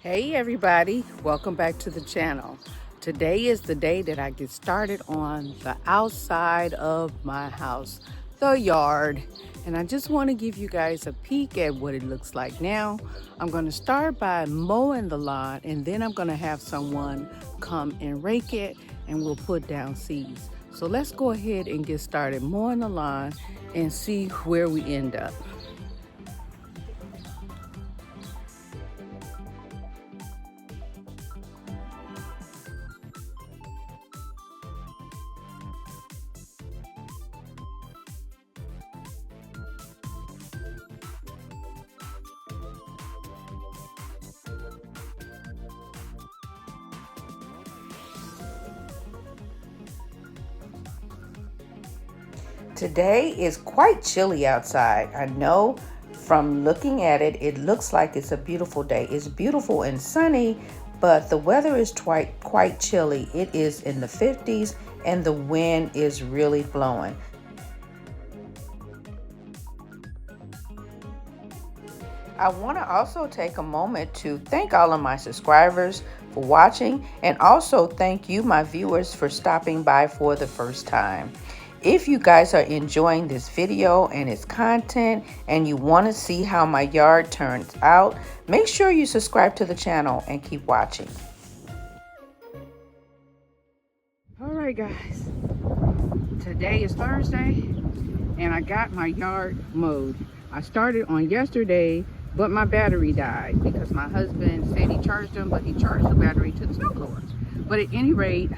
Hey everybody, welcome back to the channel. Today is the day that I get started on the outside of my house, the yard. And I just want to give you guys a peek at what it looks like now. I'm going to start by mowing the lawn, and then I'm going to have someone come and rake it, and we'll put down seeds. So let's go ahead and get started mowing the lawn and see where we end up. Today is quite chilly outside. I know from looking at it, it looks like it's a beautiful day. It's beautiful and sunny, but the weather is quite chilly. It is in the 50s and the wind is really blowing. I want to also take a moment to thank all of my subscribers for watching, and also thank you, my viewers, for stopping by for the first time. If you guys are enjoying this video and its content and you want to see how my yard turns out, make sure you subscribe to the channel and keep watching. All right, guys, today is Thursday and I got my yard mowed. I started on yesterday, but my battery died because my husband said he charged them, but he charged the battery to the snowblower. But at any rate,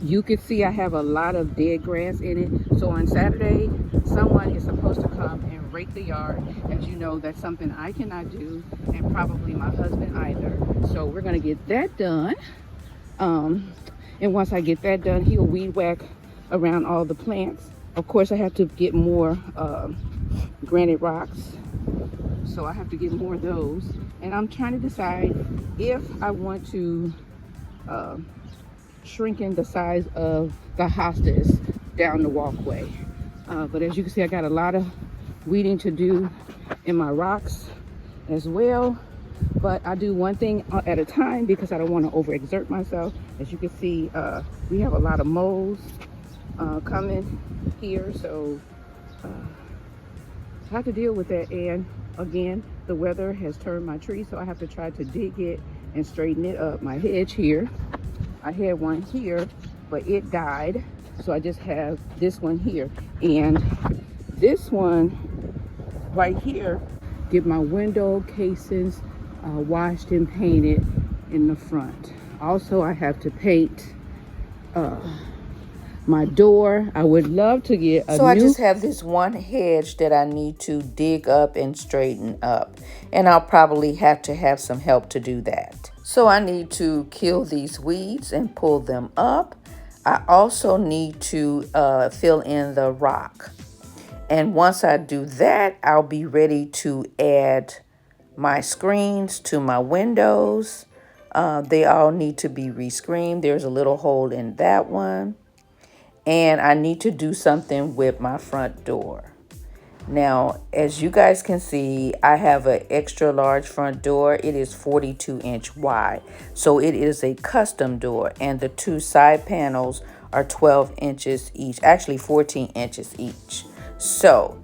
you can see I have a lot of dead grass in it. So on Saturday, someone is supposed to come and rake the yard. As you know, that's something I cannot do, and probably my husband either. So we're gonna get that done. And once I get that done, he'll weed whack around all the plants. Of course, I have to get more granite rocks. So I have to get more of those. And I'm trying to decide if I want to shrinking the size of the hostas down the walkway. But as you can see, I got a lot of weeding to do in my rocks as well. But I do one thing at a time because I don't want to overexert myself. As you can see, we have a lot of moles coming here, so I have to deal with that. And again, the weather has turned my tree, so I have to try to dig it and straighten it up. My hedge here, I had one here, but it died. So I just have this one here. And this one right here, get my window casings washed and painted in the front. Also, I have to paint my door. I would love to get a I just have this one hedge that I need to dig up and straighten up. And I'll probably have to have some help to do that. So I need to kill these weeds and pull them up. I also need to fill in the rock. And once I do that, I'll be ready to add my screens to my windows. They all need to be re-screened. There's a little hole in that one. And I need to do something with my front door. Now, as you guys can see, I have an extra large front door. It is 42-inch wide. So it is a custom door. And the two side panels are 12 inches each. Actually, 14 inches each. So,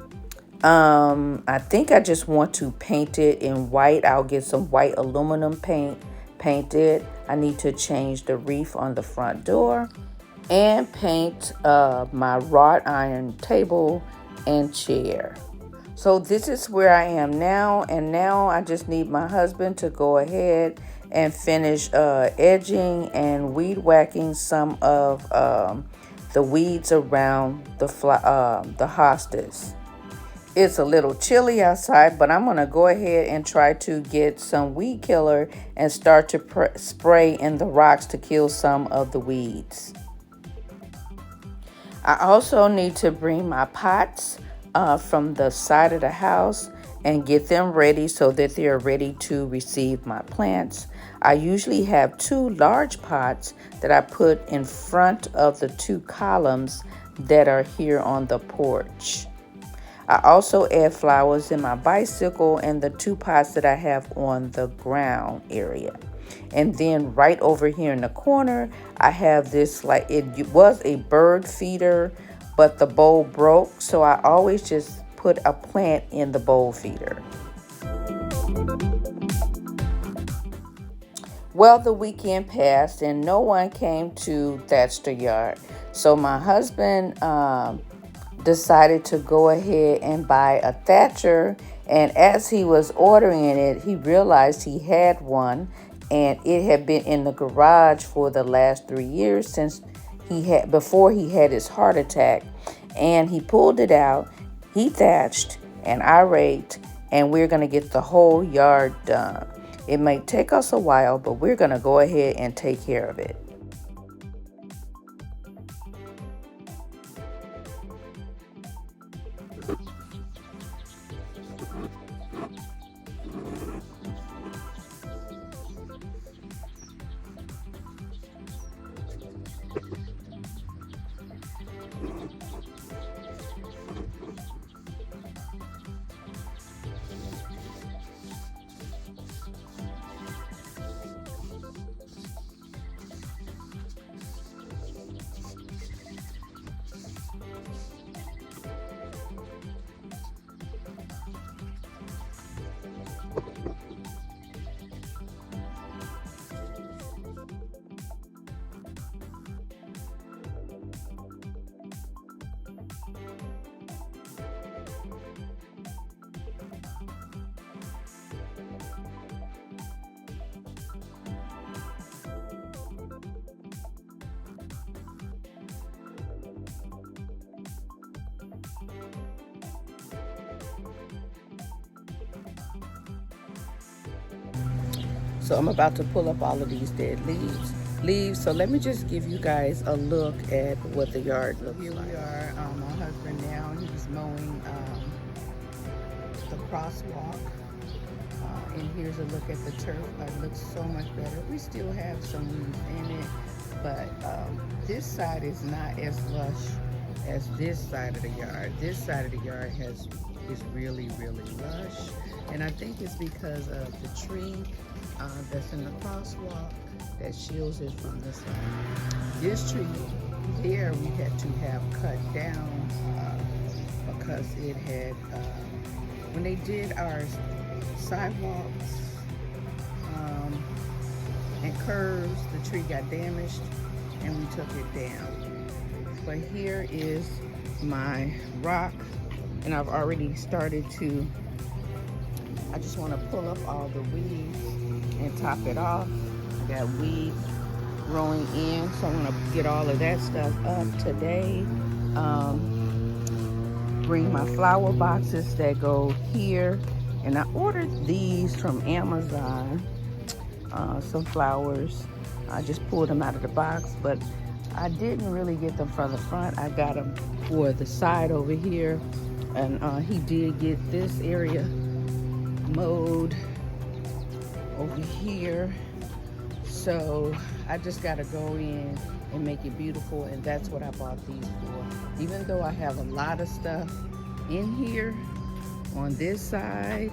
I think I just want to paint it in white. I'll get some white aluminum paint it. I need to change the wreath on the front door and paint my wrought iron table and chair. So this is where I am now, and now I just need my husband to go ahead and finish edging and weed whacking some of the weeds around the hostas. It's a little chilly outside, but I'm gonna go ahead and try to get some weed killer and start to spray in the rocks to kill some of the weeds. I also need to bring my pots from the side of the house and get them ready so that they're ready to receive my plants. I usually have two large pots that I put in front of the two columns that are here on the porch. I also add flowers in my bicycle and the 2 pots that I have on the ground area. And then right over here in the corner, I have this, like, it was a bird feeder, but the bowl broke. So I always just put a plant in the bowl feeder. Well, the weekend passed and no one came to thatch the yard. So my husband decided to go ahead and buy a thatcher. And as he was ordering it, he realized he had one, and it had been in the garage for the last 3 years since before he had his heart attack. And he pulled it out, he thatched, and I raked, and we're going to get the whole yard done. It may take us a while, but we're going to go ahead and take care of it. So I'm about to pull up all of these dead leaves. So let me just give you guys a look at what the yard looks like. Here we are, my husband now, he's mowing the crosswalk. And here's a look at the turf. It looks so much better. We still have some weeds in it, but this side is not as lush as this side of the yard. This side of the yard is really, really lush. And I think it's because of the tree that's in the crosswalk that shields it from the sun. This tree here we had to have cut down because it had, when they did our sidewalks and curves, the tree got damaged and we took it down. But here is my rock, and I've already started to, I just want to pull up all the weeds and top it off. I got weeds growing in, so I'm going to get all of that stuff up today. Bring my flower boxes that go here, and I ordered these from Amazon, some flowers. I just pulled them out of the box, but I didn't really get them from the front. I got them for the side over here, and he did get this area mowed over here. So I just got to go in and make it beautiful, and that's what I bought these for. Even though I have a lot of stuff in here on this side,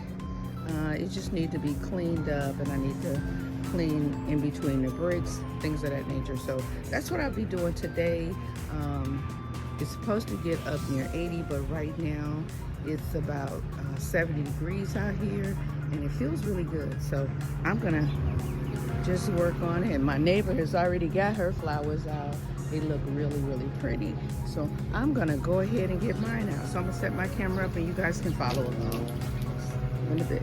it just needs to be cleaned up, and I need to clean in between the bricks, things of that nature. So that's what I'll be doing today. It's supposed to get up near 80, but right now it's about 70 degrees out here, and it feels really good. So I'm gonna just work on it. My neighbor has already got her flowers out. They look really, really pretty. So I'm gonna go ahead and get mine out. So I'm gonna set my camera up and you guys can follow along in a bit.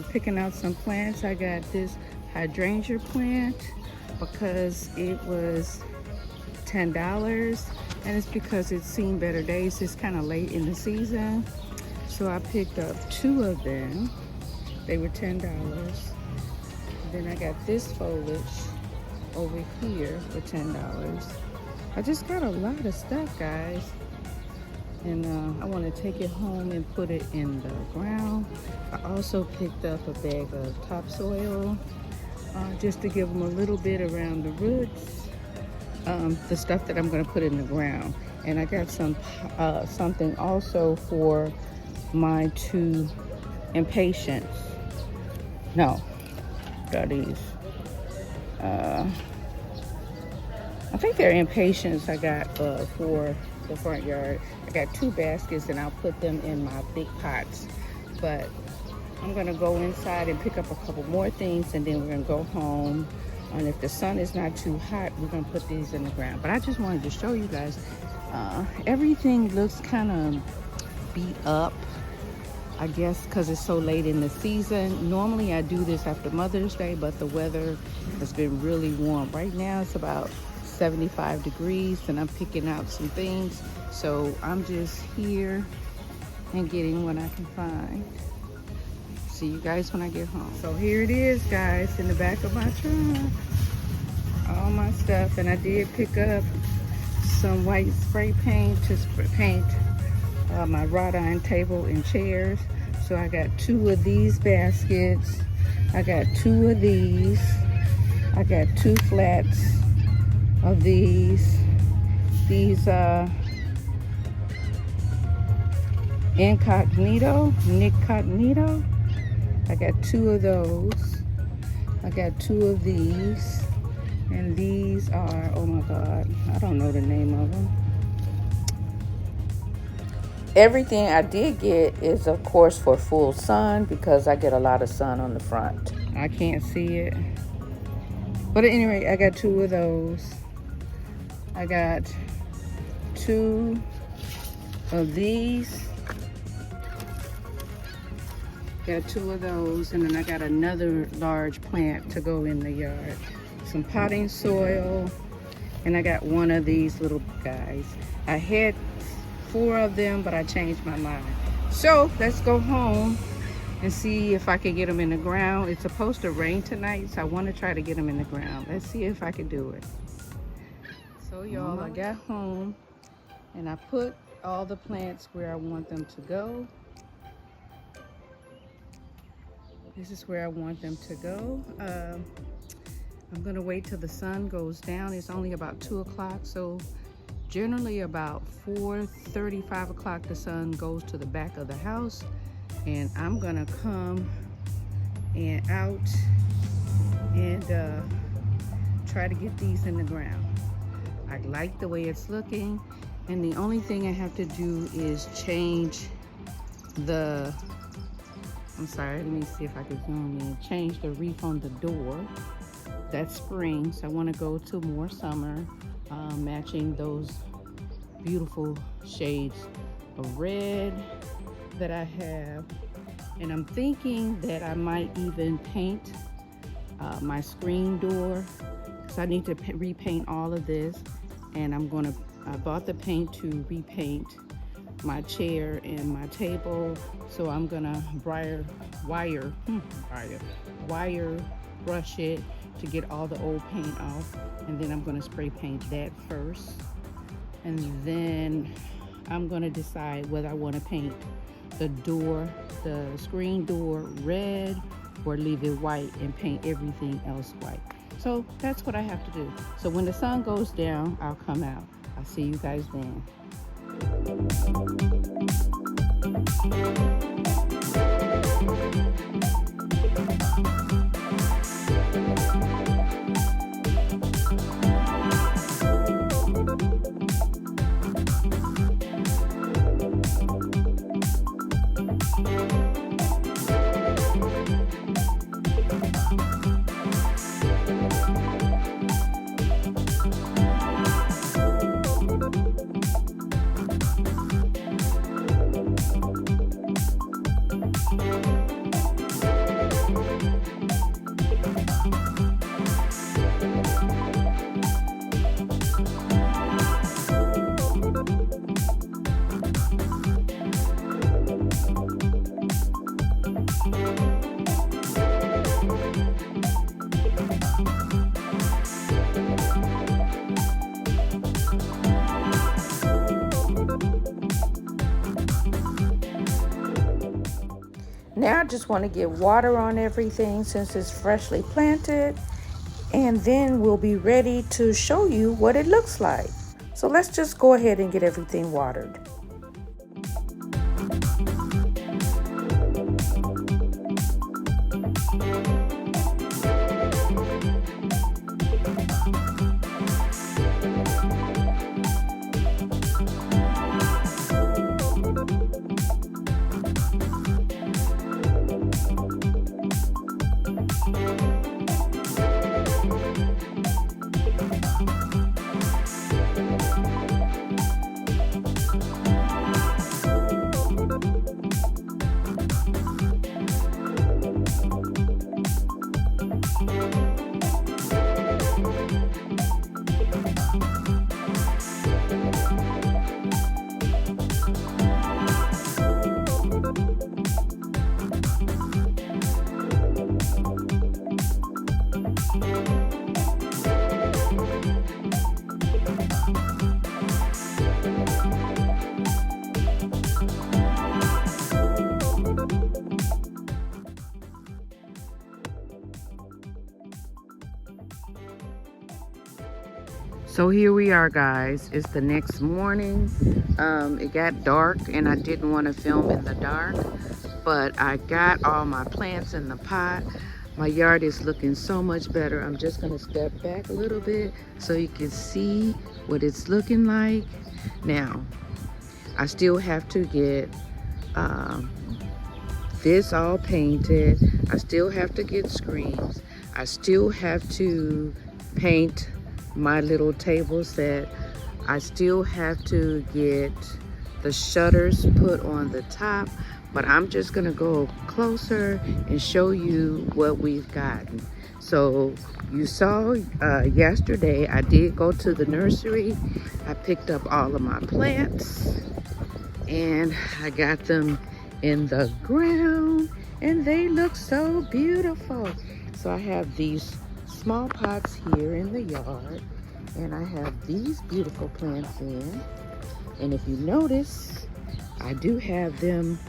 Picking out some plants. I got this hydrangea plant because it was $10, and it's because it's seen better days. It's kind of late in the season, so I picked up 2 of them. They were $10. Then I got this foliage over here for $10. I just got a lot of stuff, guys. And I want to take it home and put it in the ground. I also picked up a bag of topsoil just to give them a little bit around the roots. The stuff that I'm going to put in the ground. And I got something also for my 2 impatiens. No, got these. I think they're impatiens I got for the front yard. I got 2 baskets and I'll put them in my big pots. But I'm gonna go inside and pick up a couple more things, and then we're gonna go home. And if the sun is not too hot, we're gonna put these in the ground. But I just wanted to show you guys, everything looks kind of beat up, I guess because it's so late in the season. Normally I do this after Mother's Day, but the weather has been really warm. Right now it's about 75 degrees and I'm picking out some things. So I'm just here and getting what I can find. See you guys when I get home. So here it is, guys, in the back of my truck. All my stuff. And I did pick up some white spray paint to paint my wrought iron table and chairs. So I got 2 of these baskets. I got 2 of these. I got 2 flats of these incognito. I got 2 of those. I got 2 of these, and these are, oh my God, I don't know the name of them. Everything I did get is, of course, for full sun because I get a lot of sun on the front. I can't see it. But anyway, I got 2 of those. I got 2 of these. Got 2 of those, and then I got another large plant to go in the yard. Some potting soil, and I got 1 of these little guys. I had 4 of them, but I changed my mind. So let's go home and see if I can get them in the ground. It's supposed to rain tonight, so I want to try to get them in the ground. Let's see if I can do it. So y'all, I got home and I put all the plants where I want them to go. This is where I want them to go. I'm gonna wait till the sun goes down. It's only about 2 o'clock, so generally about 4:30, 5 o'clock, the sun goes to the back of the house, and I'm gonna come and out and try to get these in the ground. I like the way it's looking, and the only thing I have to do is change the, I'm sorry, let me see if I can zoom in, change the reef on the door. That's spring, so I want to go to more summer, matching those beautiful shades of red that I have. And I'm thinking that I might even paint my screen door, because I need to repaint all of this. And I bought the paint to repaint my chair and my table, so I'm gonna wire brush it to get all the old paint off, and then I'm gonna spray paint that first, and then I'm gonna decide whether I want to paint the screen door red or leave it white and paint everything else white. So that's what I have to do. So when the sun goes down, I'll come out. I'll see you guys then. Now I just want to get water on everything since it's freshly planted, and then we'll be ready to show you what it looks like. So let's just go ahead and get everything watered. So here we are, guys. It's the next morning. It got dark and I didn't want to film in the dark, but I got all my plants in the pot. My yard is looking so much better. I'm just gonna step back a little bit so you can see what it's looking like. Now, I still have to get this all painted. I still have to get screens. I still have to paint my little table set. I still have to get the shutters put on the top, but I'm just gonna go closer and show you what we've gotten. So you saw yesterday I did go to the nursery. I picked up all of my plants and I got them in the ground and they look so beautiful. So I have these small pots here in the yard, and I have these beautiful plants in. And if you notice, I do have them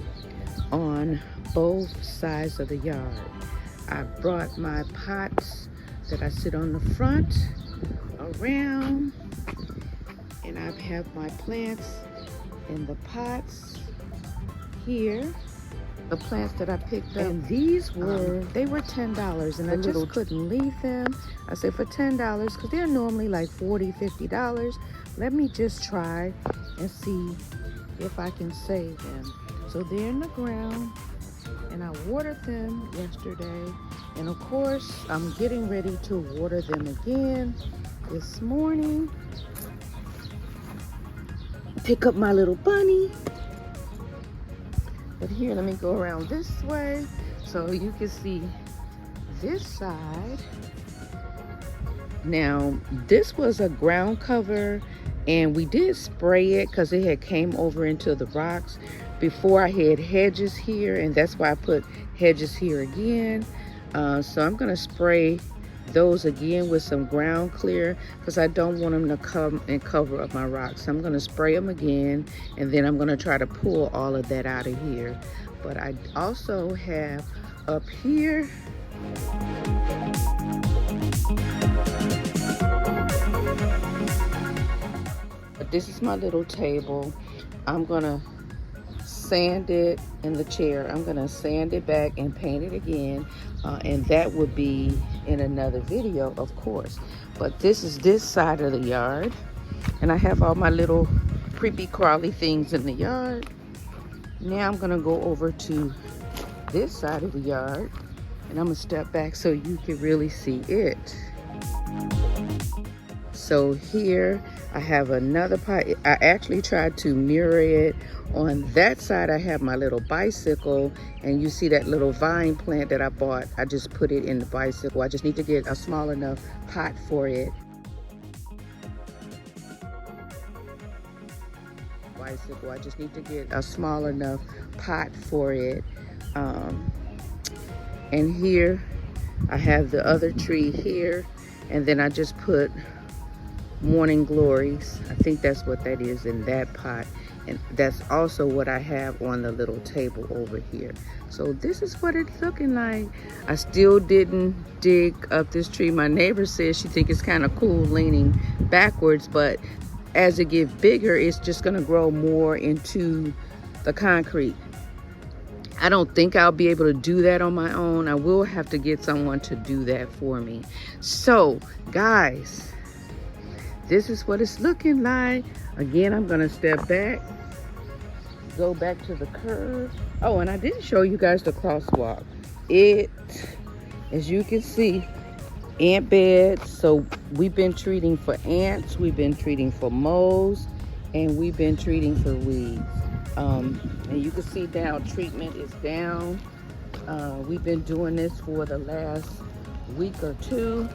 on both sides of the yard. I brought my pots that I sit on the front around, and I have my plants in the pots here. The plants that I picked up, and these were they were $10, and I just couldn't leave them. I said for $10, because they're normally like $40, $50. Let me just try and see if I can save them. So they're in the ground, and I watered them yesterday, and of course I'm getting ready to water them again this morning. Pick up my little bunny. But here, let me go around this way so you can see this side. Now, this was a ground cover, and we did spray it because it had came over into the rocks. Before I had hedges here, and that's why I put hedges here again. So I'm gonna spray those again with some ground clear because I don't want them to come and cover up my rocks. So I'm going to spray them again, and then I'm going to try to pull all of that out of here. But I also have up here this is my little table. I'm going to sand it in the chair. I'm going to sand it back and paint it again, and that would be in another video, of course. But this is this side of the yard, and I have all my little creepy crawly things in the yard. Now I'm going to go over to this side of the yard, and I'm going to step back so you can really see it. So here I have another pot. I actually tried to mirror it. On that side, I have my little bicycle, and you see that little vine plant that I bought. I just put it in the bicycle. I just need to get a small enough pot for it. Bicycle. I just need to get a small enough pot for it. And here I have the other tree here, and then I just put morning glories. I think that's what that is in that pot, and that's also what I have on the little table over here. So this is what it's looking like. I still didn't dig up this tree. My neighbor says she thinks it's kind of cool leaning backwards, but as it gets bigger, it's just gonna grow more into the concrete. I don't think I'll be able to do that on my own. I will have to get someone to do that for me. So guys, this is what it's looking like. Again, I'm gonna step back, go back to the curve. Oh, and I didn't show you guys the crosswalk. It, as you can see, ant beds. So we've been treating for ants, we've been treating for moles, and we've been treating for weeds. And you can see now treatment is down. We've been doing this for the last week or two.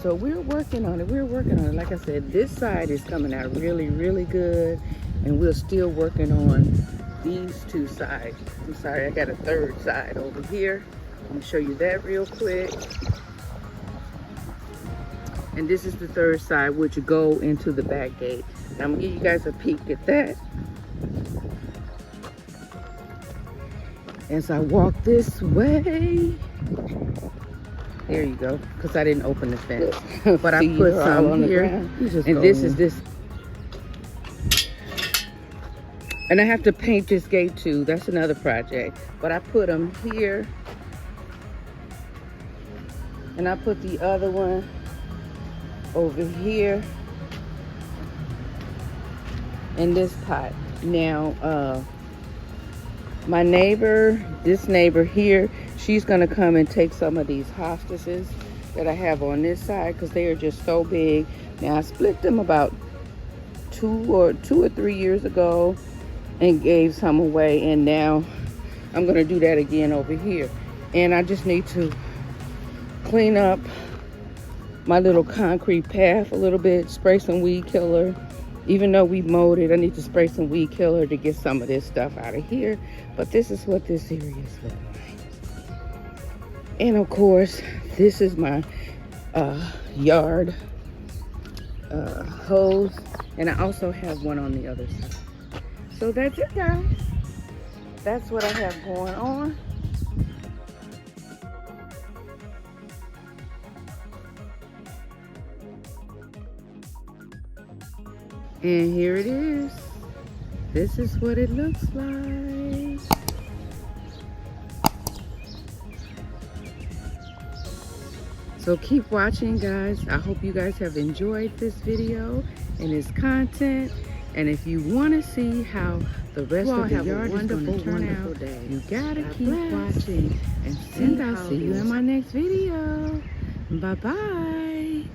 So we're working on it. Like I said, this side is coming out really, really good. And we're still working on these two sides. I'm sorry, I got a third side over here. I'm gonna show you that real quick. And this is the third side, which go into the back gate. Now I'm gonna give you guys a peek at that. As I walk this way, there you go, because I didn't open the fence. But I put some on here, and this is this. And I have to paint this gate too. That's another project. But I put them here, and I put the other one over here in this pot. Now, my neighbor, this neighbor here, she's gonna come and take some of these hostesses that I have on this side because they are just so big. Now I split them about two or 3 years ago and gave some away, and now I'm gonna do that again over here. And I just need to clean up my little concrete path a little bit, spray some weed killer. Even though we mowed it, I need to spray some weed killer to get some of this stuff out of here. But this is what this area is looking like. And of course, this is my yard hose. And I also have one on the other side. So that's it, guys. That's what I have going on. And here it is. This is what it looks like. So keep watching, guys. I hope you guys have enjoyed this video and its content. And if you want to see how the rest of the yard is going to turn out, you gotta keep watching. And I'll see you in my next video. Bye-bye.